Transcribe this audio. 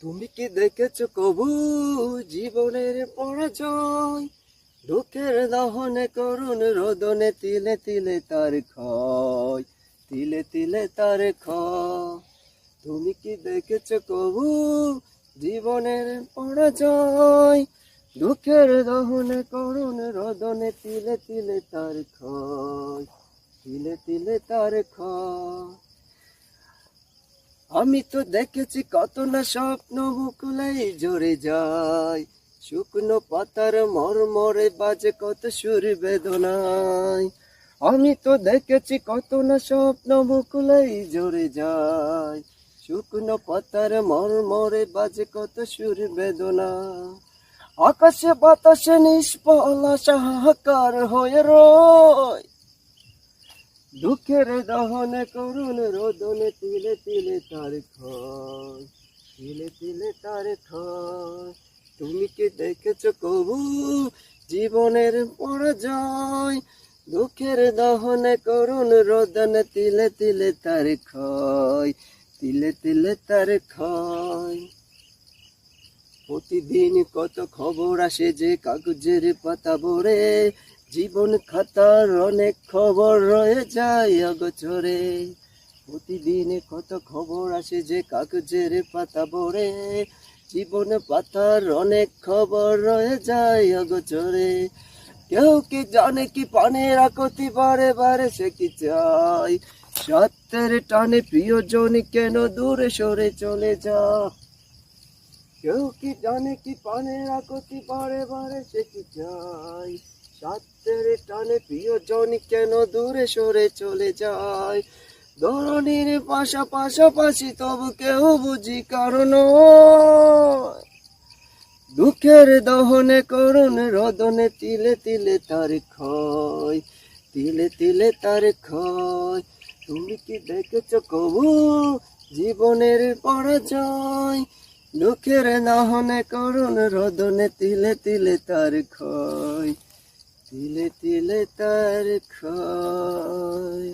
তুমি কি দেখেছো কবু জীবনের পরাজয়? দুঃখের দহনে করুণ রোদনে তিলে তিলে তার ক্ষয়, তিলে তিলে তার ক্ষয়। তুমি কি দেখেছো কবু জীবনের পরাজয়? দুঃখের দহনে করুণ রোদনে তিলে তিলে তার ক্ষয়, তিলে তিলে তার ক্ষয়। আমি তো দেখেছি কত না স্বপ্ন মুকুলেই ঝরে যায়, শুকনো পাতার মরমরে বাজে কত সুর বেদনায়। আমি তো দেখেছি কত না স্বপ্ন মুকুলেই ঝরে যায়, শুকনো পাতার মরমরে বাজে কত সুর বেদনা। আকাশে বাতাসে নিষ্ফল আশা হাহাকার হয়ে রয়, দুঃখের দহনে করুণ রোদনে তিলে তিলে তার ক্ষয়, তিলে তিলে তার ক্ষয়। তুমি কি দেখেছো কবু জীবনের পরাজয়? দুঃখের দহনে করুণ রোদনে তিলে তিলে তার ক্ষয়, তিলে তিলে তার ক্ষয়। প্রতিদিন কত খবর আসে যে কাগজের পাতা ভরে, জীবন খাতার অনেক খবর রয়ে যায় অগোচরে। প্রতিদিন কত খবর আসে যে কাগজের পাতা ভরে, জীবন পাতার অনেক খবর রয়ে যায় অগোচরে। কেউ কি জানে কি পানের আকতি বারে বারে সে কি চায়? সত্যের টানে প্রিয়জন কেন দূরে সরে চলে যায়? কেউ কি জানে কি পানের আকতি বারে বারে সে কি চায়? সত্যের টানে প্রিয়জন কেন দূরে সরে চলে যায়? ধরনীর পাশাপাশি তবু কেউ বুঝি কারণ, দুঃখের দহনে করুণ রোদনে তিলে তিলে তার ক্ষয়, তিলে তিলে তার ক্ষয়। তুমি কি দেখেছো কবু জীবনের পরাজয়? দুঃখের দহনে করুণ রোদনে তিলে তিলে তার ক্ষয়, তিলে তিলে তার ক্ষয়।